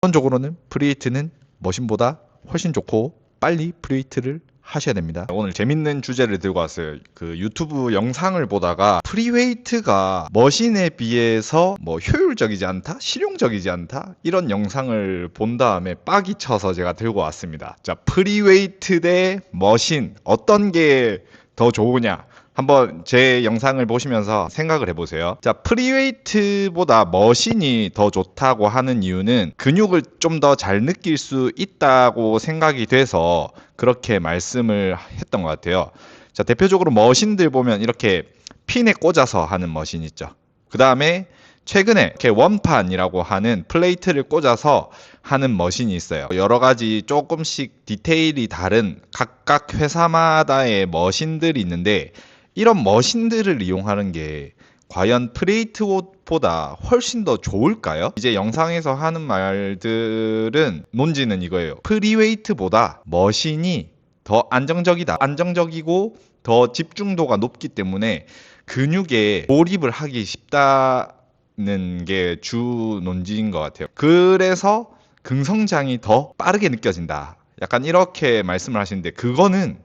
기본적으로는 프리웨이트는 머신보다 훨씬 좋고 빨리 프리웨이트를 하셔야 됩니다. 오늘 재밌는 주제를 들고 왔어요. 그 유튜브 영상을 보다가 프리웨이트가 머신에 비해서 뭐 효율적이지 않다? 실용적이지 않다? 이런 영상을 본 다음에 빡이 쳐서 제가 들고 왔습니다. 자, 프리웨이트 대 머신 어떤 게 더 좋으냐? 한번 제 영상을 보시면서 생각을 해보세요. 자, 프리웨이트보다 머신이 더 좋다고 하는 이유는 근육을 좀 더 잘 느낄 수 있다고 생각이 돼서 그렇게 말씀을 했던 것 같아요. 자, 대표적으로 머신들 보면 이렇게 핀에 꽂아서 하는 머신 있죠. 그 다음에 최근에 이렇게 원판이라고 하는 플레이트를 꽂아서 하는 머신이 있어요. 여러 가지 조금씩 디테일이 다른 각각 회사마다의 머신들이 있는데 이런 머신들을 이용하는 게 과연 프리웨이트보다 훨씬 더 좋을까요? 이제 영상에서 하는 말들은 논지는 이거예요. 프리웨이트보다 머신이 더 안정적이다. 안정적이고 더 집중도가 높기 때문에 근육에 몰입을 하기 쉽다는 게 주 논지인 것 같아요. 그래서 근성장이 더 빠르게 느껴진다. 약간 이렇게 말씀을 하시는데 그거는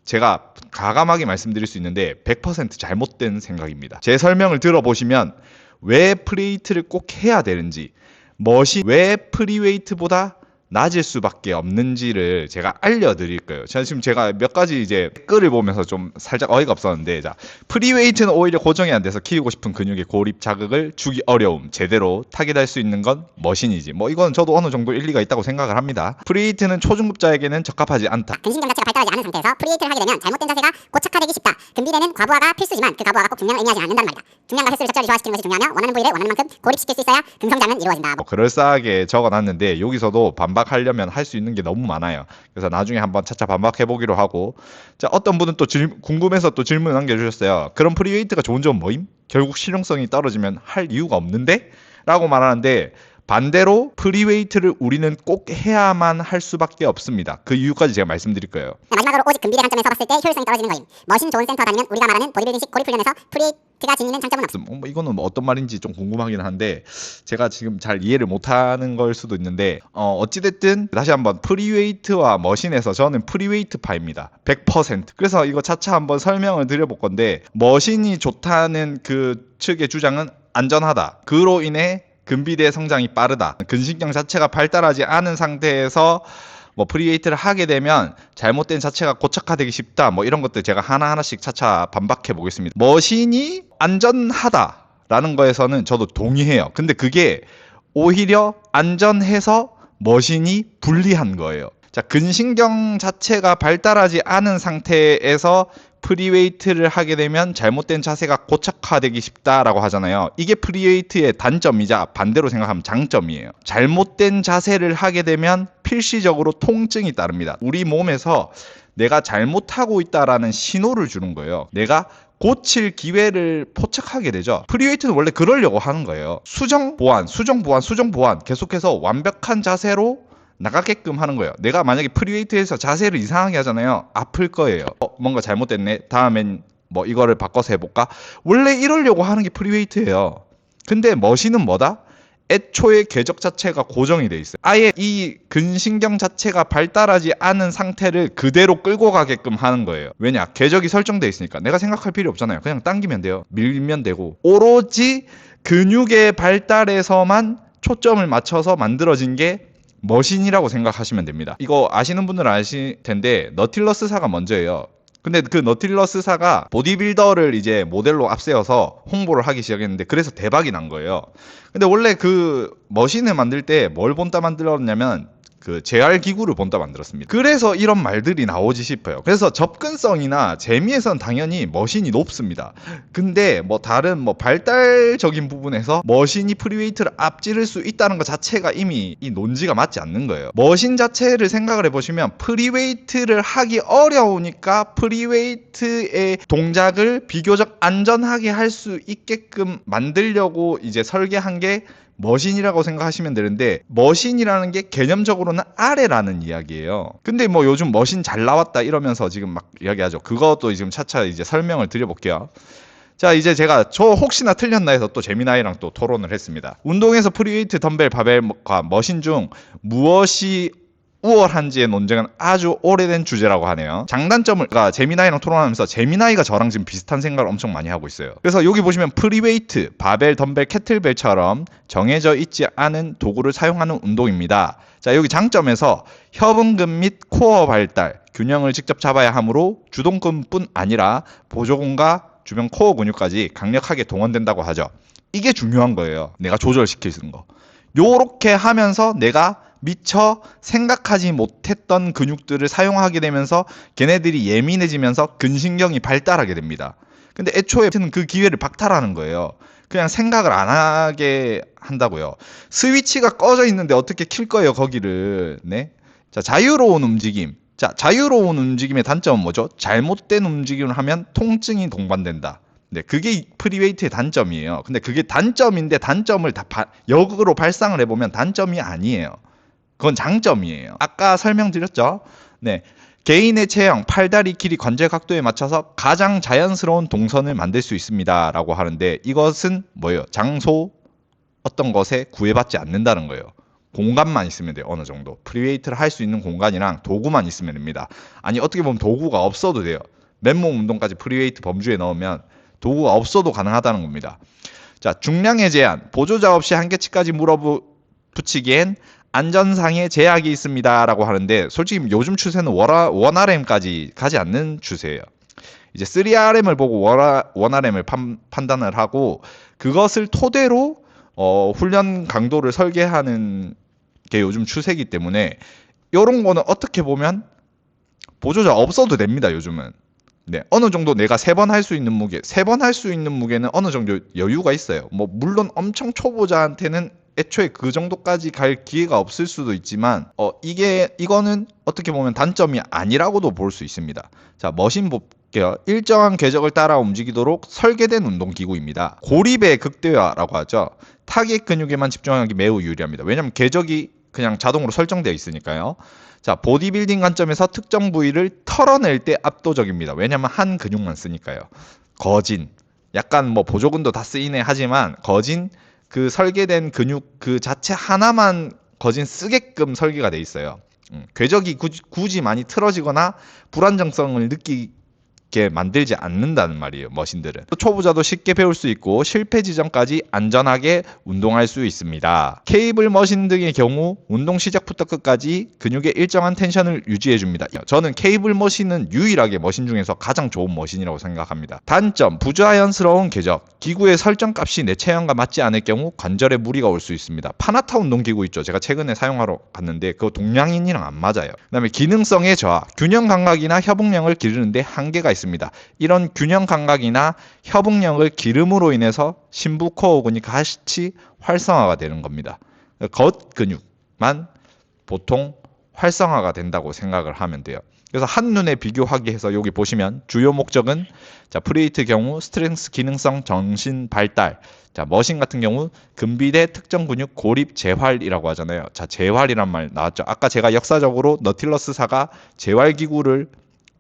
제가 가감하게 말씀드릴 수 있는데 100% 잘못된 생각입니다. 제 설명을 들어보시면 왜 프리웨이트를 꼭 해야 되는지, 머신 왜 프리웨이트보다 낮을 수밖에 없는지를 제가 알려드릴 거예요. 제가 몇 가지 이제 댓글을 보면서 좀 살짝 어이가 없었는데, 자, 프리웨이트는 오히려 고정이 안 돼서 키우고 싶은 근육의 고립 자극을 주기 어려움, 제대로 타겟할 수 있는 건 머신이지. 뭐 이건 저도 어느 정도 일리가 있다고 생각을 합니다. 프리웨이트는 초중급자에게는 적합하지 않다. 근신경 자체가 발달하지 않은 상태에서 프리웨이트를 하게 되면 잘못된 자세가 고착화되기 쉽다. 근비대는 과부하가 필수지만 그 과부하가 꼭 중량을 의미하지 않는단 말이다. 중량과 횟수를 적절히 조화시키는 것이 중요하며 원하는 부위를 원하는 만큼 고립시킬 수 있어야 근성장은 이루어진다. 뭐 그럴싸하게 적어놨는데 여기서도 반박하려면 할 수 있는 게 너무 많아요. 그래서 나중에 한번 차차 반박해보기로 하고, 자, 어떤 분은 또 궁금해서 또 질문 남겨주셨어요. 그럼 프리웨이트가 좋은 점은 뭐임? 결국 실용성이 떨어지면 할 이유가 없는데? 라고 말하는데, 반대로 프리웨이트를 우리는 꼭 해야만 할 수밖에 없습니다. 그 이유까지 제가 말씀드릴 거예요. 마지막으로 오직 근비대 관점에서 봤을 때 효율성이 떨어지는 거임. 머신 좋은 센터 다니면 우리가 말하는 보디빌딩식 고립 훈련에서 프리웨이트가 지니는 장점은 없음. 뭐 이거는 뭐 어떤 말인지 좀 궁금하긴 한데 제가 지금 잘 이해를 못하는 걸 수도 있는데 어찌됐든 다시 한번 프리웨이트와 머신에서 저는 프리웨이트파입니다. 100%. 그래서 이거 차차 한번 설명을 드려볼 건데, 머신이 좋다는 그 측의 주장은 안전하다. 그로 인해 근비대의 성장이 빠르다. 근신경 자체가 발달하지 않은 상태에서 뭐 프리웨이트를 하게 되면 잘못된 자체가 고착화되기 쉽다. 뭐 이런 것들 제가 하나하나씩 차차 반박해 보겠습니다. 머신이 안전하다라는 거에서는 저도 동의해요. 근데 그게 오히려 안전해서 머신이 불리한 거예요. 자, 근신경 자체가 발달하지 않은 상태에서 프리웨이트를 하게 되면 잘못된 자세가 고착화되기 쉽다라고 하잖아요. 이게 프리웨이트의 단점이자 반대로 생각하면 장점이에요. 잘못된 자세를 하게 되면 필시적으로 통증이 따릅니다. 우리 몸에서 내가 잘못하고 있다라는 신호를 주는 거예요. 내가 고칠 기회를 포착하게 되죠. 프리웨이트는 원래 그러려고 하는 거예요. 수정 보완 계속해서 완벽한 자세로 나가게끔 하는 거예요. 내가 만약에 프리웨이트에서 자세를 이상하게 하잖아요. 아플 거예요. 뭔가 잘못됐네. 다음엔 뭐 이거를 바꿔서 해볼까? 원래 이러려고 하는 게 프리웨이트예요. 근데 머신은 뭐다? 애초에 궤적 자체가 고정이 돼 있어요. 아예 이 근신경 자체가 발달하지 않은 상태를 그대로 끌고 가게끔 하는 거예요. 왜냐? 궤적이 설정돼 있으니까 내가 생각할 필요 없잖아요. 그냥 당기면 돼요. 밀면 되고. 오로지 근육의 발달에서만 초점을 맞춰서 만들어진 게 머신이라고 생각하시면 됩니다. 이거 아시는 분들은 아실 텐데 너틸러스사가 먼저예요. 근데 그 너틸러스사가 보디빌더를 이제 모델로 앞세워서 홍보를 하기 시작했는데 그래서 대박이 난 거예요. 근데 원래 그 머신을 만들 때 뭘 본따 만들었냐면 그 재활 기구를 본따 만들었습니다. 그래서 이런 말들이 나오지 싶어요. 그래서 접근성이나 재미에선 당연히 머신이 높습니다. 근데 뭐 다른 뭐 발달적인 부분에서 머신이 프리웨이트를 앞지를 수 있다는 것 자체가 이미 이 논지가 맞지 않는 거예요. 머신 자체를 생각을 해보시면 프리웨이트를 하기 어려우니까 프리웨이트의 동작을 비교적 안전하게 할 수 있게끔 만들려고 이제 설계한 게 머신이라고 생각하시면 되는데, 머신이라는 게 개념적으로는 아래라는 이야기예요. 근데 뭐 요즘 머신 잘 나왔다 이러면서 지금 막 이야기하죠. 그것도 지금 차차 이제 설명을 드려볼게요. 자, 이제 제가 저 혹시나 틀렸나 해서 또 재미나이랑 또 토론을 했습니다. 운동에서 프리웨이트, 덤벨, 바벨과 머신 중 무엇이 우월한지의 논쟁은 아주 오래된 주제라고 하네요. 장단점을 재미나이랑 토론하면서 재미나이가 저랑 지금 비슷한 생각을 엄청 많이 하고 있어요. 그래서 여기 보시면 프리웨이트, 바벨, 덤벨, 캐틀벨처럼 정해져 있지 않은 도구를 사용하는 운동입니다. 자, 여기 장점에서 협응근 및 코어 발달, 균형을 직접 잡아야 하므로 주동근뿐 아니라 보조근과 주변 코어 근육까지 강력하게 동원된다고 하죠. 이게 중요한 거예요. 내가 조절시킬 수 있는 거. 요렇게 하면서 내가 미처 생각하지 못했던 근육들을 사용하게 되면서 걔네들이 예민해지면서 근신경이 발달하게 됩니다. 근데 애초에는 그 기회를 박탈하는 거예요. 그냥 생각을 안 하게 한다고요. 스위치가 꺼져 있는데 어떻게 킬 거예요, 거기를. 네. 자, 자유로운 움직임. 자, 자유로운 움직임의 단점은 뭐죠? 잘못된 움직임을 하면 통증이 동반된다. 네, 그게 프리웨이트의 단점이에요. 근데 그게 단점인데 단점을 다 역으로 발상을 해보면 단점이 아니에요. 그건 장점이에요. 아까 설명드렸죠? 네. 개인의 체형, 팔다리 길이, 관절 각도에 맞춰서 가장 자연스러운 동선을 만들 수 있습니다. 라고 하는데 이것은 뭐예요? 장소 어떤 것에 구애받지 않는다는 거예요. 공간만 있으면 돼요. 어느 정도. 프리웨이트를 할 수 있는 공간이랑 도구만 있으면 됩니다. 아니 어떻게 보면 도구가 없어도 돼요. 맨몸 운동까지 프리웨이트 범주에 넣으면 도구가 없어도 가능하다는 겁니다. 자, 중량의 제한. 보조자 없이 한계치까지 물어붙이기엔 안전상의 제약이 있습니다. 라고 하는데 솔직히 요즘 추세는 1RM까지 가지 않는 추세예요. 이제 3RM을 보고 1RM을 판단을 하고 그것을 토대로 훈련 강도를 설계하는 게 요즘 추세이기 때문에 이런 거는 어떻게 보면 보조자 없어도 됩니다. 요즘은. 네, 어느 정도 내가 3번 할 수 있는 무게, 3번 할 수 있는 무게는 어느 정도 여유가 있어요. 뭐 물론 엄청 초보자한테는 애초에 그 정도까지 갈 기회가 없을 수도 있지만 이거는 어떻게 보면 단점이 아니라고도 볼 수 있습니다. 자, 머신 볼게요. 일정한 궤적을 따라 움직이도록 설계된 운동기구입니다. 고립의 극대화라고 하죠. 타겟 근육에만 집중하기 매우 유리합니다. 왜냐하면 궤적이 그냥 자동으로 설정되어 있으니까요. 자, 보디빌딩 관점에서 특정 부위를 털어낼 때 압도적입니다. 왜냐하면 한 근육만 쓰니까요. 거진, 약간 뭐 보조근도 다 쓰이네 하지만 거진 그 설계된 근육 그 자체 하나만 거진 쓰게끔 설계가 돼 있어요. 궤적이 굳이 많이 틀어지거나 불안정성을 느끼게 만들지 않는다는 말이에요. 머신들은. 초보자도 쉽게 배울 수 있고 실패 지점까지 안전하게 운동할 수 있습니다. 케이블 머신 등의 경우 운동 시작부터 끝까지 근육의 일정한 텐션을 유지해 줍니다. 저는 케이블 머신은 유일하게 머신 중에서 가장 좋은 머신이라고 생각합니다. 단점, 부자연스러운 궤적. 기구의 설정값이 내 체형과 맞지 않을 경우 관절에 무리가 올 수 있습니다. 파나타 운동기구 있죠. 제가 최근에 사용하러 갔는데 그거 동양인이랑 안 맞아요. 그 다음에 기능성의 저하. 균형 감각이나 협응력을 기르는데 한계가 있습니다. 이런 균형 감각이나 협응력을 기름으로 인해서 심부 코어근이 같이 활성화가 되는 겁니다. 겉 근육만 보통 활성화가 된다고 생각을 하면 돼요. 그래서 한눈에 비교하기 해서 여기 보시면 주요 목적은 자, 프리웨이트 경우 스트렝스 기능성 정신 발달. 자, 머신 같은 경우 근비대 특정 근육 고립 재활이라고 하잖아요. 자, 재활이란 말 나왔죠. 아까 제가 역사적으로 너틸러스사가 재활 기구를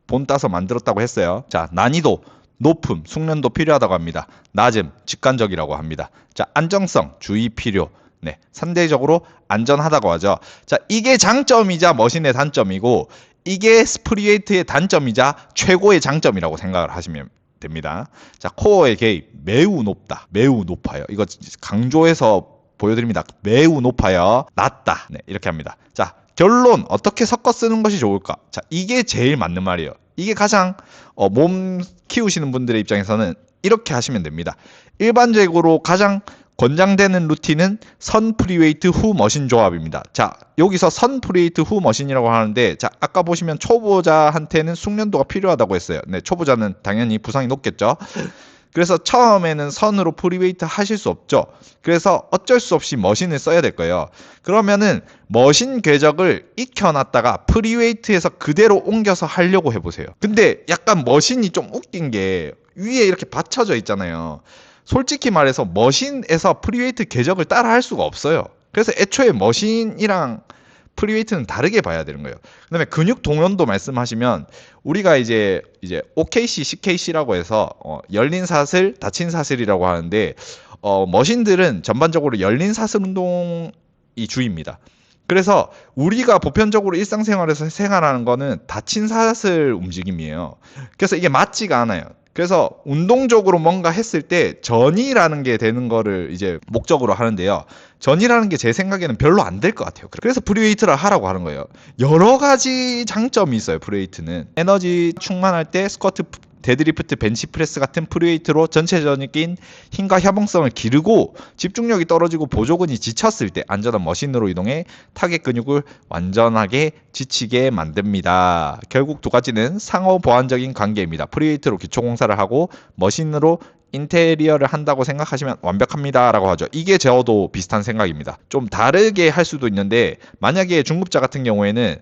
본 따서 만들었다고 했어요. 자, 난이도 높음, 숙련도 필요하다고 합니다. 낮음, 직관적이라고 합니다. 자, 안정성, 주의 필요. 네, 상대적으로 안전하다고 하죠. 자, 이게 장점이자 머신의 단점이고 이게 프리웨이트의 단점이자 최고의 장점이라고 생각을 하시면 됩니다. 자, 코어의 개입 매우 높다. 매우 높아요. 이거 강조해서 보여드립니다. 매우 높아요. 낮다. 네, 이렇게 합니다. 자, 결론 어떻게 섞어 쓰는 것이 좋을까? 자, 이게 제일 맞는 말이에요. 이게 가장 몸 키우시는 분들의 입장에서는 이렇게 하시면 됩니다. 일반적으로 가장 권장되는 루틴은 선 프리웨이트 후 머신 조합입니다. 자, 여기서 선 프리웨이트 후 머신이라고 하는데 자, 아까 보시면 초보자한테는 숙련도가 필요하다고 했어요. 네, 초보자는 당연히 부상이 높겠죠. 그래서 처음에는 선으로 프리웨이트 하실 수 없죠. 그래서 어쩔 수 없이 머신을 써야 될 거예요. 그러면은 머신 궤적을 익혀놨다가 프리웨이트에서 그대로 옮겨서 하려고 해보세요. 근데 약간 머신이 좀 웃긴 게 위에 이렇게 받쳐져 있잖아요. 솔직히 말해서 머신에서 프리웨이트 궤적을 따라 할 수가 없어요. 그래서 애초에 머신이랑 프리웨이트는 다르게 봐야 되는 거예요. 그다음에 근육 동연도 말씀하시면 우리가 이제 OKC, CKC라고 해서 열린 사슬, 닫힌 사슬이라고 하는데 머신들은 전반적으로 열린 사슬 운동이 주입니다. 그래서 우리가 보편적으로 일상생활에서 생활하는 거는 닫힌 사슬 움직임이에요. 그래서 이게 맞지가 않아요. 그래서 운동적으로 뭔가 했을 때 전이라는 게 되는 거를 이제 목적으로 하는데요. 전이라는 게 제 생각에는 별로 안 될 것 같아요. 그래서 프리웨이트를 하라고 하는 거예요. 여러 가지 장점이 있어요. 프리웨이트는 에너지 충만할 때 스쿼트, 데드리프트, 벤치프레스 같은 프리웨이트로 전체적인 힘과 협응성을 기르고 집중력이 떨어지고 보조근이 지쳤을 때 안전한 머신으로 이동해 타겟 근육을 완전하게 지치게 만듭니다. 결국 두 가지는 상호 보완적인 관계입니다. 프리웨이트로 기초공사를 하고 머신으로 인테리어를 한다고 생각하시면 완벽합니다 라고 하죠. 이게 저도 비슷한 생각입니다. 좀 다르게 할 수도 있는데 만약에 중급자 같은 경우에는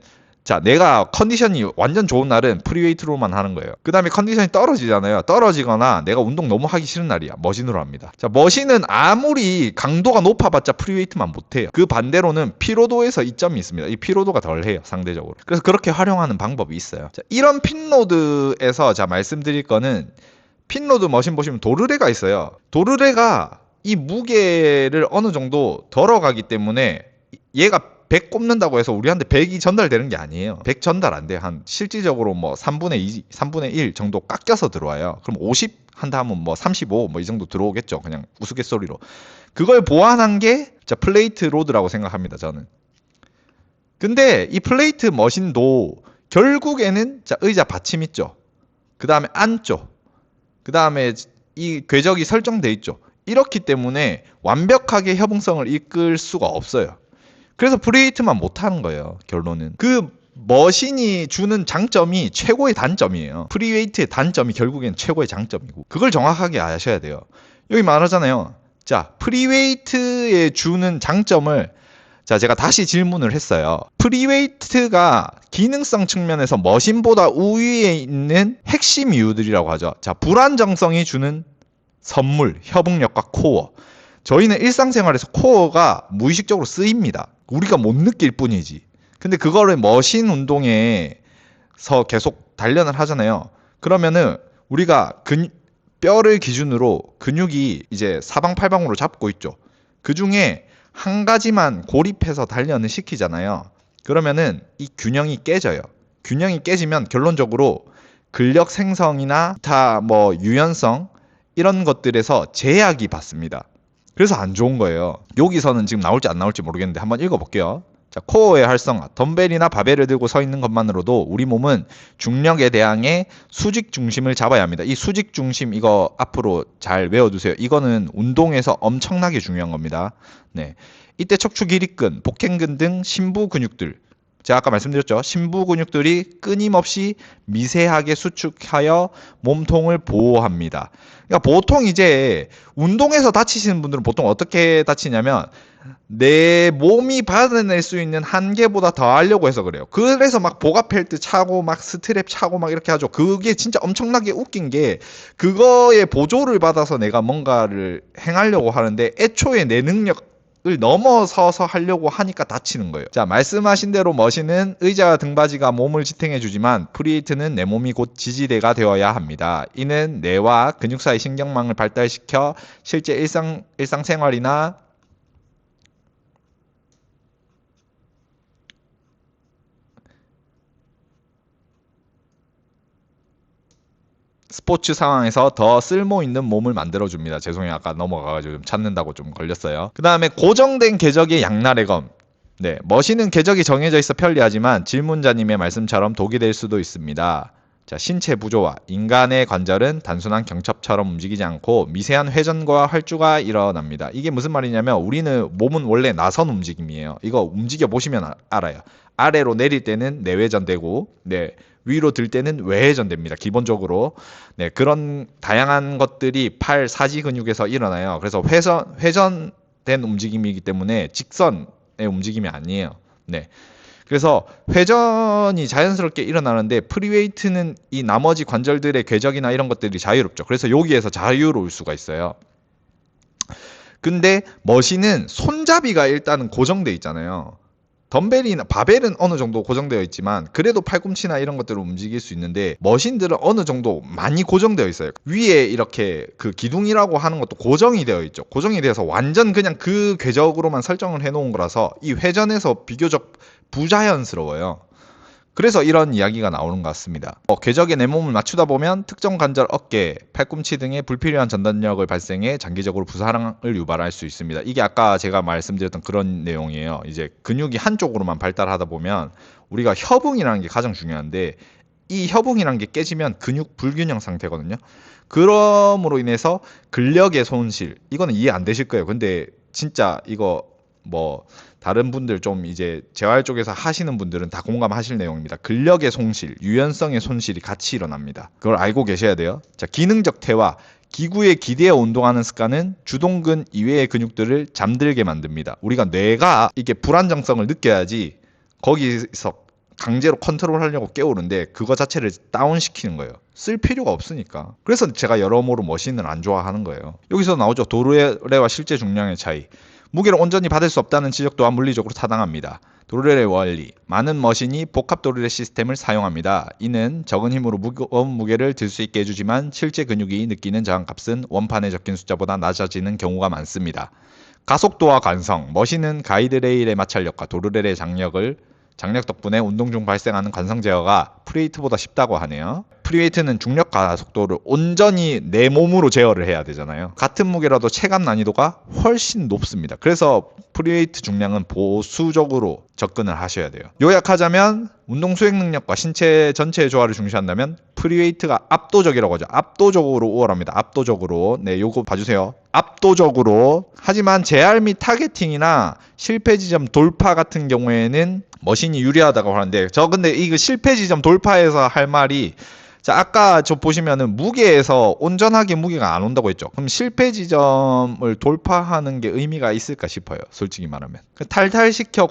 자, 내가 컨디션이 완전 좋은 날은 프리웨이트로만 하는 거예요. 그 다음에 컨디션이 떨어지잖아요. 떨어지거나 내가 운동 너무 하기 싫은 날이야. 머신으로 합니다. 자, 머신은 아무리 강도가 높아봤자 프리웨이트만 못해요. 그 반대로는 피로도에서 이점이 있습니다. 이 피로도가 덜해요. 상대적으로. 그래서 그렇게 활용하는 방법이 있어요. 자, 이런 핀로드에서 자 말씀드릴 거는 핀로드 머신 보시면 도르래가 있어요. 도르래가 이 무게를 어느 정도 덜어가기 때문에 얘가 100 꼽는다고 해서 우리한테 100이 전달되는 게 아니에요. 100 전달 안 돼요. 한 실질적으로 뭐 3분의 2, 3분의 1 정도 깎여서 들어와요. 그럼 50 한다 하면 뭐 35 뭐 이 정도 들어오겠죠. 그냥 우스갯소리로. 그걸 보완한 게 자 플레이트 로드라고 생각합니다. 저는. 근데 이 플레이트 머신도 결국에는 자 의자 받침 있죠. 그 다음에 안쪽. 그 다음에 이 궤적이 설정돼 있죠. 이렇기 때문에 완벽하게 협응성을 이끌 수가 없어요. 그래서 프리웨이트만 못하는 거예요. 결론은. 그 머신이 주는 장점이 최고의 단점이에요. 프리웨이트의 단점이 결국엔 최고의 장점이고 그걸 정확하게 아셔야 돼요. 여기 말하잖아요. 자, 프리웨이트에 주는 장점을 자, 제가 다시 질문을 했어요. 프리웨이트가 기능성 측면에서 머신보다 우위에 있는 핵심 이유들이라고 하죠. 자, 불안정성이 주는 선물, 협응력과 코어. 저희는 일상생활에서 코어가 무의식적으로 쓰입니다. 우리가 못 느낄 뿐이지. 근데 그거를 머신 운동에서 계속 단련을 하잖아요. 그러면은 우리가 뼈를 기준으로 근육이 이제 사방팔방으로 잡고 있죠. 그 중에 한 가지만 고립해서 단련을 시키잖아요. 그러면은 이 균형이 깨져요. 균형이 깨지면 결론적으로 근력 생성이나 기타 뭐 유연성 이런 것들에서 제약이 받습니다. 그래서 안 좋은 거예요. 여기서는 지금 나올지 안 나올지 모르겠는데 한번 읽어볼게요. 자, 코어의 활성화. 덤벨이나 바벨을 들고 서 있는 것만으로도 우리 몸은 중력에 대항해 수직 중심을 잡아야 합니다. 이 수직 중심 이거 앞으로 잘 외워두세요. 이거는 운동에서 엄청나게 중요한 겁니다. 네, 이때 척추 기립근, 복행근 등 심부 근육들 제가 아까 말씀드렸죠. 심부 근육들이 끊임없이 미세하게 수축하여 몸통을 보호합니다. 그러니까 보통 이제 운동에서 다치시는 분들은 보통 어떻게 다치냐면 내 몸이 받아낼 수 있는 한계보다 더 하려고 해서 그래요. 그래서 막 보가펠트 차고 막 스트랩 차고 막 이렇게 하죠. 그게 진짜 엄청나게 웃긴 게 그거에 보조를 받아서 내가 뭔가를 행하려고 하는데 애초에 내 능력 을 넘어서서 하려고 하니까 다치는 거예요. 자, 말씀하신 대로 머신은 의자와 등받이가 몸을 지탱해 주지만 프리웨이트는 내 몸이 곧 지지대가 되어야 합니다. 이는 뇌와 근육 사이 신경망을 발달시켜 실제 일상생활이나 스포츠 상황에서 더 쓸모있는 몸을 만들어줍니다. 죄송해요. 아까 넘어가가지고 좀 찾는다고 좀 걸렸어요. 그 다음에 고정된 궤적의 양날의 검. 네, 머신은 궤적이 정해져 있어 편리하지만 질문자님의 말씀처럼 독이 될 수도 있습니다. 자, 신체 구조와 인간의 관절은 단순한 경첩처럼 움직이지 않고 미세한 회전과 활주가 일어납니다. 이게 무슨 말이냐면 우리는 몸은 원래 나선 움직임이에요. 이거 움직여 보시면 알아요. 아래로 내릴 때는 내회전되고 네, 위로 들 때는 외회전됩니다. 기본적으로. 네, 그런 다양한 것들이 팔 사지 근육에서 일어나요. 그래서 회전된 움직임이기 때문에 직선의 움직임이 아니에요. 네. 그래서 회전이 자연스럽게 일어나는데 프리웨이트는 이 나머지 관절들의 궤적이나 이런 것들이 자유롭죠. 그래서 여기에서 자유로울 수가 있어요. 근데 머신은 손잡이가 일단은 고정돼 있잖아요. 덤벨이나 바벨은 어느 정도 고정되어 있지만 그래도 팔꿈치나 이런 것들을 움직일 수 있는데 머신들은 어느 정도 많이 고정되어 있어요. 위에 이렇게 그 기둥이라고 하는 것도 고정이 되어 있죠. 고정이 되어서 완전 그냥 그 궤적으로만 설정을 해놓은 거라서 이 회전에서 비교적 부자연스러워요. 그래서 이런 이야기가 나오는 것 같습니다. 궤적에 내 몸을 맞추다 보면 특정 관절, 어깨, 팔꿈치 등의 불필요한 전단력을 발생해 장기적으로 부상을 유발할 수 있습니다. 이게 아까 제가 말씀드렸던 그런 내용이에요. 이제 근육이 한쪽으로만 발달하다 보면 우리가 협응이라는 게 가장 중요한데 이 협응이라는 게 깨지면 근육 불균형 상태거든요. 그럼으로 인해서 근력의 손실, 이거는 이해 안 되실 거예요. 근데 진짜 이거 뭐 다른 분들 좀 이제 재활 쪽에서 하시는 분들은 다 공감하실 내용입니다. 근력의 손실, 유연성의 손실이 같이 일어납니다. 그걸 알고 계셔야 돼요. 자, 기능적 퇴화. 기구에 기대어 운동하는 습관은 주동근 이외의 근육들을 잠들게 만듭니다. 우리가 뇌가 이게 불안정성을 느껴야지 거기서 강제로 컨트롤하려고 깨우는데 그거 자체를 다운시키는 거예요. 쓸 필요가 없으니까. 그래서 제가 여러모로 머신을 안 좋아하는 거예요. 여기서 나오죠. 도르래와 실제 중량의 차이. 무게를 온전히 받을 수 없다는 지적 또한 물리적으로 타당합니다. 도르래의 원리. 많은 머신이 복합 도르래 시스템을 사용합니다. 이는 적은 힘으로 무거운 무게를 들 수 있게 해주지만 실제 근육이 느끼는 저항값은 원판에 적힌 숫자보다 낮아지는 경우가 많습니다. 가속도와 관성. 머신은 가이드레일의 마찰력과 도르래의 장력 덕분에 운동 중 발생하는 관성 제어가 프리웨이트보다 쉽다고 하네요. 프리웨이트는 중력 가속도를 온전히 내 몸으로 제어를 해야 되잖아요. 같은 무게라도 체감 난이도가 훨씬 높습니다. 그래서 프리웨이트 중량은 보수적으로 접근을 하셔야 돼요. 요약하자면 운동 수행 능력과 신체 전체의 조화를 중시한다면 프리웨이트가 압도적이라고 하죠. 압도적으로 우월합니다. 압도적으로. 네, 요거 봐주세요. 압도적으로. 하지만 재활 및 타겟팅이나 실패 지점 돌파 같은 경우에는 머신이 유리하다고 하는데 근데 이거 실패 지점 돌파에서 할 말이 자, 아까 저 보시면은 무게에서 온전하게 무게가 안 온다고 했죠. 그럼 실패 지점을 돌파하는 게 의미가 있을까 싶어요. 솔직히 말하면. 탈탈시켜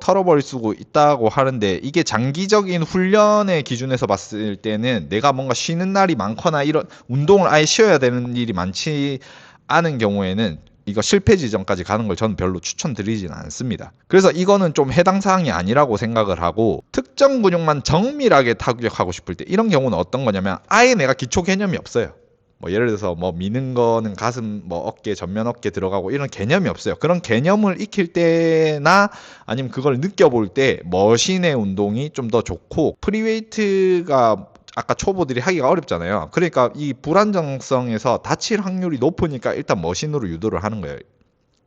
털어버릴 수 있다고 하는데 이게 장기적인 훈련의 기준에서 봤을 때는 내가 뭔가 쉬는 날이 많거나 이런 운동을 아예 쉬어야 되는 일이 많지 않은 경우에는 이거 실패 지점까지 가는 걸 저는 별로 추천드리지는 않습니다. 그래서 이거는 좀 해당 사항이 아니라고 생각을 하고 특정 근육만 정밀하게 타격하고 싶을 때 이런 경우는 어떤 거냐면 아예 내가 기초 개념이 없어요. 뭐 예를 들어서 뭐 미는 거는 가슴, 뭐 어깨, 전면 어깨 들어가고 이런 개념이 없어요. 그런 개념을 익힐 때나 아니면 그걸 느껴볼 때 머신의 운동이 좀 더 좋고 프리웨이트가 아까 초보들이 하기가 어렵잖아요. 그러니까 이 불안정성에서 다칠 확률이 높으니까 일단 머신으로 유도를 하는 거예요.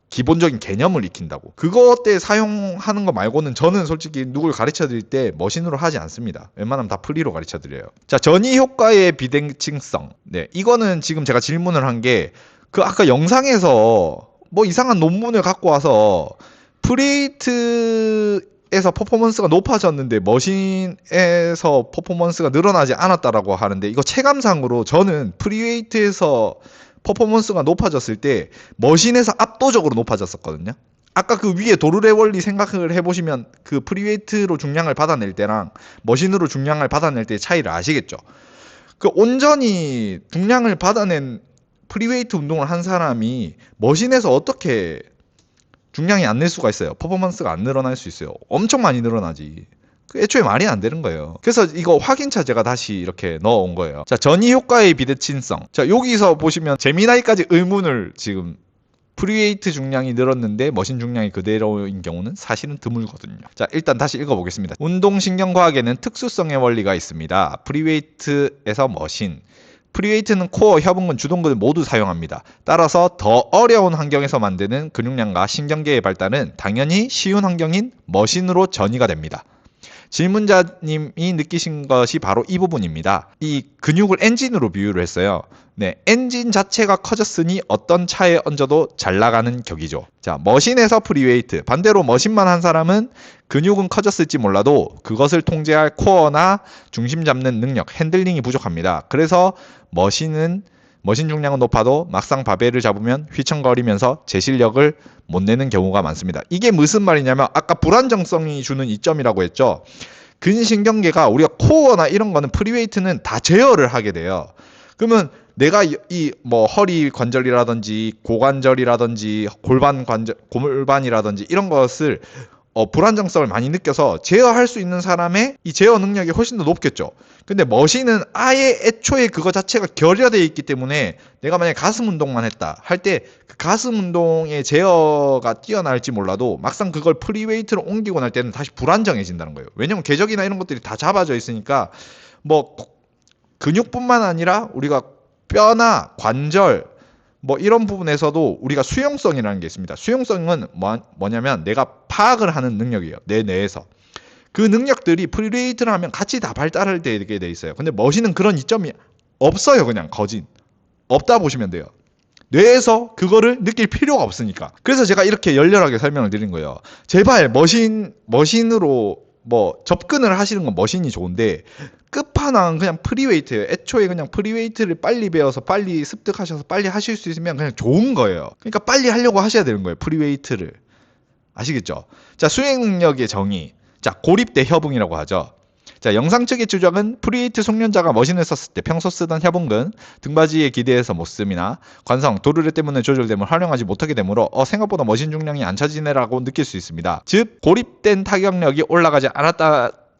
기본적인 개념을 익힌다고. 그것 때 사용하는 거 말고는 저는 솔직히 누굴 가르쳐 드릴 때 머신으로 하지 않습니다. 웬만하면 다 프리로 가르쳐 드려요. 자, 전이 효과의 비대칭성. 네, 이거는 지금 제가 질문을 한 게 그 아까 영상에서 뭐 이상한 논문을 갖고 와서 프리웨이트에서 퍼포먼스가 높아졌는데 머신에서 퍼포먼스가 늘어나지 않았다라고 하는데 이거 체감상으로 저는 프리웨이트에서 퍼포먼스가 높아졌을 때 머신에서 압도적으로 높아졌었거든요. 아까 그 위에 도르래 원리 생각을 해보시면 그 프리웨이트로 중량을 받아낼 때랑 머신으로 중량을 받아낼 때의 차이를 아시겠죠. 그 온전히 중량을 받아낸 프리웨이트 운동을 한 사람이 머신에서 어떻게 중량이 안 낼 수가 있어요. 퍼포먼스가 안 늘어날 수 있어요. 엄청 많이 늘어나지. 애초에 말이 안 되는 거예요. 그래서 이거 확인차 제가 다시 이렇게 넣어온 거예요. 자, 전이 효과의 비대칭성. 자, 여기서 보시면 재미나이까지 의문을 지금 프리웨이트 중량이 늘었는데 머신 중량이 그대로인 경우는 사실은 드물거든요. 자, 일단 다시 읽어보겠습니다. 운동신경과학에는 특수성의 원리가 있습니다. 프리웨이트에서 머신. 프리웨이트는 코어, 협응근, 주동근을 모두 사용합니다. 따라서 더 어려운 환경에서 만드는 근육량과 신경계의 발달은 당연히 쉬운 환경인 머신으로 전이가 됩니다. 질문자님이 느끼신 것이 바로 이 부분입니다. 이 근육을 엔진으로 비유를 했어요. 네, 엔진 자체가 커졌으니 어떤 차에 얹어도 잘 나가는 격이죠. 자, 머신에서 프리웨이트. 반대로 머신만 한 사람은 근육은 커졌을지 몰라도 그것을 통제할 코어나 중심 잡는 능력, 핸들링이 부족합니다. 그래서 머신 중량은 높아도 막상 바벨을 잡으면 휘청거리면서 제 실력을 못 내는 경우가 많습니다. 이게 무슨 말이냐면 아까 불안정성이 주는 이점이라고 했죠. 근신경계가 우리가 코어나 이런 거는 프리웨이트는 다 제어를 하게 돼요. 그러면 내가 이 뭐 허리 관절이라든지 고관절이라든지 골반이라든지 이런 것을 불안정성을 많이 느껴서 제어할 수 있는 사람의 이 제어 능력이 훨씬 더 높겠죠. 근데 머신은 아예 애초에 그거 자체가 결여되어 있기 때문에 내가 만약에 가슴 운동만 했다 할 때 그 가슴 운동의 제어가 뛰어날지 몰라도 막상 그걸 프리웨이트로 옮기고 날 때는 다시 불안정해진다는 거예요. 왜냐면 궤적이나 이런 것들이 다 잡아져 있으니까 뭐 근육뿐만 아니라 우리가 뼈나 관절 뭐 이런 부분에서도 우리가 수용성이라는 게 있습니다. 수용성은 뭐냐면 내가 파악을 하는 능력이에요. 내 뇌에서. 그 능력들이 프리웨이트를 하면 같이 다 발달되게 돼 있어요. 근데 머신은 그런 이점이 없어요. 그냥 거진. 없다 보시면 돼요. 뇌에서 그거를 느낄 필요가 없으니까. 그래서 제가 이렇게 열렬하게 설명을 드린 거예요. 제발 머신으로 뭐 접근을 하시는 건 머신이 좋은데 끝판왕은 그냥 프리웨이트예요. 애초에 그냥 프리웨이트를 빨리 배워서 빨리 습득하셔서 빨리 하실 수 있으면 그냥 좋은 거예요. 그러니까 빨리 하려고 하셔야 되는 거예요. 프리웨이트를. 아시겠죠? 자, 수행 능력의 정의. 자, 고립대 협응이라고 하죠. 자, 영상 측의 추적은 프리웨이트 숙련자가 머신을 썼을 때 평소 쓰던 협응근, 등받이에 기대해서 못 씀이나 관성, 도르래 때문에 조절됨을 활용하지 못하게 되므로 생각보다 머신 중량이 안 차지네라고 느낄 수 있습니다. 즉, 고립된 타격력이 올라가지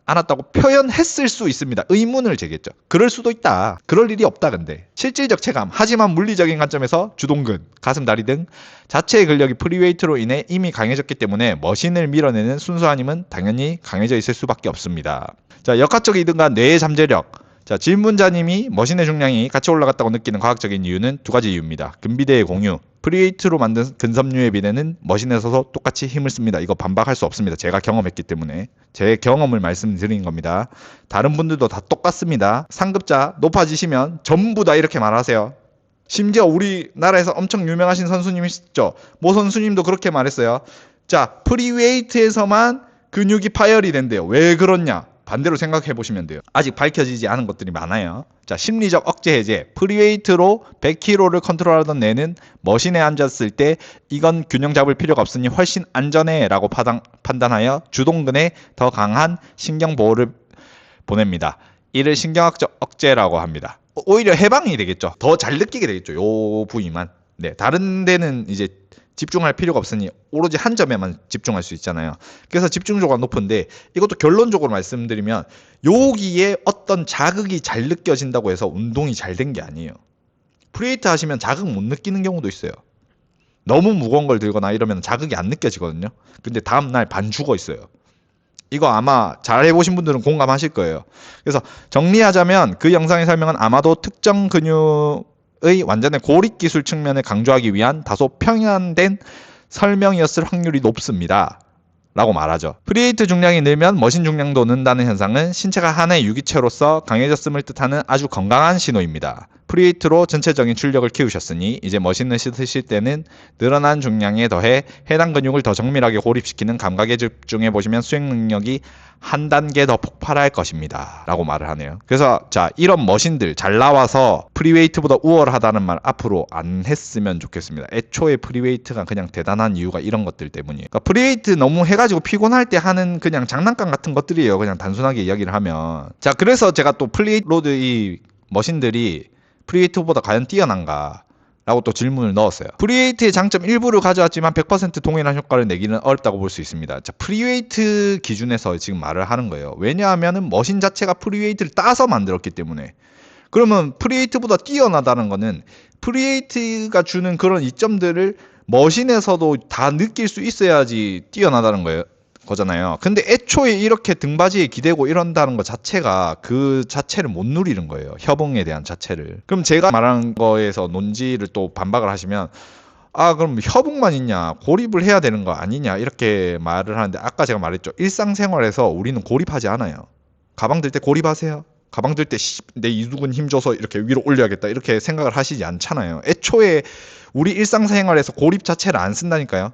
않았다고 표현했을 수 있습니다. 의문을 제기했죠. 그럴 수도 있다. 그럴 일이 없다 근데. 실질적 체감, 하지만 물리적인 관점에서 주동근, 가슴, 다리 등 자체의 근력이 프리웨이트로 인해 이미 강해졌기 때문에 머신을 밀어내는 순수한 힘은 당연히 강해져 있을 수밖에 없습니다. 자, 역학적 이등과 뇌의 잠재력. 자, 질문자님이 머신의 중량이 같이 올라갔다고 느끼는 과학적인 이유는 두 가지 이유입니다. 근비대의 공유. 프리웨이트로 만든 근섬유의 비대는 머신에서도 똑같이 힘을 씁니다. 이거 반박할 수 없습니다. 제가 경험했기 때문에. 제 경험을 말씀드린 겁니다. 다른 분들도 다 똑같습니다. 상급자 높아지시면 전부 다 이렇게 말하세요. 심지어 우리나라에서 엄청 유명하신 선수님 있죠. 모 선수님도 그렇게 말했어요. 자, 프리웨이트에서만 근육이 파열이 된대요. 왜 그렇냐? 반대로 생각해 보시면 돼요. 아직 밝혀지지 않은 것들이 많아요. 자, 심리적 억제 해제. 프리웨이트로 100kg를 컨트롤하던 뇌는 머신에 앉았을 때 이건 균형 잡을 필요가 없으니 훨씬 안전해 라고 판단하여 주동근에 더 강한 신경 보호를 보냅니다. 이를 신경학적 억제라고 합니다. 오히려 해방이 되겠죠. 더 잘 느끼게 되겠죠. 요 부위만. 네, 다른 데는 이제 집중할 필요가 없으니 오로지 한 점에만 집중할 수 있잖아요. 그래서 집중도가 높은데 이것도 결론적으로 말씀드리면 여기에 어떤 자극이 잘 느껴진다고 해서 운동이 잘 된 게 아니에요. 프리웨이트 하시면 자극 못 느끼는 경우도 있어요. 너무 무거운 걸 들거나 이러면 자극이 안 느껴지거든요. 근데 다음날 반 죽어 있어요. 이거 아마 잘 해보신 분들은 공감하실 거예요. 그래서 정리하자면 그 영상의 설명은 아마도 특정 근육의 완전한 고립 기술 측면을 강조하기 위한 다소 평연된 설명이었을 확률이 높습니다. 라고 말하죠. 프리웨이트 중량이 늘면 머신 중량도 는다는 현상은 신체가 하나의 유기체로서 강해졌음을 뜻하는 아주 건강한 신호입니다. 프리웨이트로 전체적인 출력을 키우셨으니 이제 머신을 쓰실 때는 늘어난 중량에 더해 해당 근육을 더 정밀하게 고립시키는 감각에 집중해 보시면 수행 능력이 한 단계 더 폭발할 것입니다. 라고 말을 하네요. 그래서 자, 이런 머신들 잘 나와서 프리웨이트보다 우월하다는 말 앞으로 안 했으면 좋겠습니다. 애초에 프리웨이트가 그냥 대단한 이유가 이런 것들 때문이에요. 그러니까 프리웨이트 너무 해가지고 피곤할 때 하는 그냥 장난감 같은 것들이에요. 그냥 단순하게 이야기를 하면. 자, 그래서 제가 또 플레이로드 이 머신들이 프리웨이트보다 과연 뛰어난가? 라고 또 질문을 넣었어요. 프리웨이트의 장점 일부를 가져왔지만 100% 동일한 효과를 내기는 어렵다고 볼 수 있습니다. 자, 프리웨이트 기준에서 지금 말을 하는 거예요. 왜냐하면은 머신 자체가 프리웨이트를 따서 만들었기 때문에. 그러면 프리웨이트보다 뛰어나다는 거는 프리웨이트가 주는 그런 이점들을 머신에서도 다 느낄 수 있어야지 뛰어나다는 거잖아요. 근데 애초에 이렇게 등받이에 기대고 이런다는 것 자체가 그 자체를 못 누리는 거예요. 협응에 대한 자체를. 그럼 제가 말한 거에서 논지를 또 반박을 하시면 그럼 협응만 있냐? 고립을 해야 되는 거 아니냐? 이렇게 말을 하는데 아까 제가 말했죠. 일상생활에서 우리는 고립하지 않아요. 가방 들 때 고립하세요. 가방 들 때 내 이두근 힘줘서 이렇게 위로 올려야겠다 이렇게 생각을 하시지 않잖아요. 애초에 우리 일상생활에서 고립 자체를 안 쓴다니까요.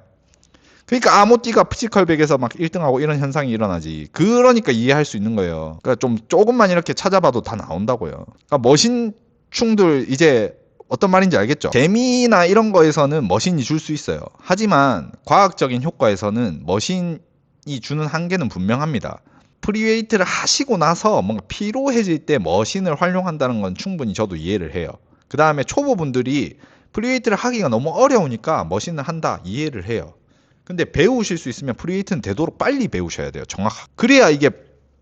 그러니까 아모띠가 피지컬백에서 막 1등하고 이런 현상이 일어나지. 그러니까 이해할 수 있는 거예요. 그러니까 좀 조금만 이렇게 찾아봐도 다 나온다고요. 그러니까 머신충들 이제 어떤 말인지 알겠죠? 재미나 이런 거에서는 머신이 줄 수 있어요. 하지만 과학적인 효과에서는 머신이 주는 한계는 분명합니다. 프리웨이트를 하시고 나서 뭔가 피로해질 때 머신을 활용한다는 건 충분히 저도 이해를 해요. 그 다음에 초보분들이 프리웨이트를 하기가 너무 어려우니까 머신을 한다 이해를 해요. 근데 배우실 수 있으면 프리웨이트는 되도록 빨리 배우셔야 돼요. 정확하게. 그래야 이게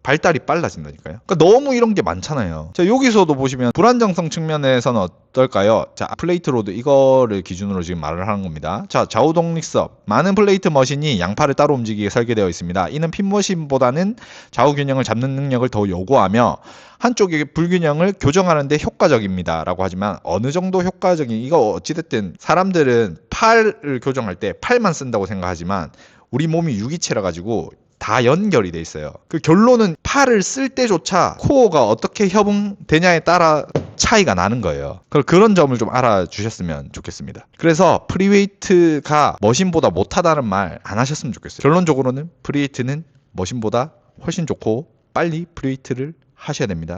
발달이 빨라진다니까요. 그러니까 너무 이런 게 많잖아요. 자, 여기서도 보시면 불안정성 측면에서는 어떨까요? 자, 플레이트 로드 이거를 기준으로 지금 말을 하는 겁니다. 자, 좌우 독립석. 많은 플레이트 머신이 양팔을 따로 움직이게 설계되어 있습니다. 이는 핀머신보다는 좌우 균형을 잡는 능력을 더 요구하며 한쪽의 불균형을 교정하는 데 효과적입니다. 라고 하지만 어느 정도 효과적인, 이거 어찌됐든 사람들은 팔을 교정할 때 팔만 쓴다고 생각하지만 우리 몸이 유기체라 가지고 다 연결이 돼 있어요. 그 결론은 팔을 쓸 때조차 코어가 어떻게 협응되냐에 따라 차이가 나는 거예요. 그런 점을 좀 알아주셨으면 좋겠습니다. 그래서 프리웨이트가 머신보다 못하다는 말 안 하셨으면 좋겠어요. 결론적으로는 프리웨이트는 머신보다 훨씬 좋고 빨리 프리웨이트를 하셔야 됩니다.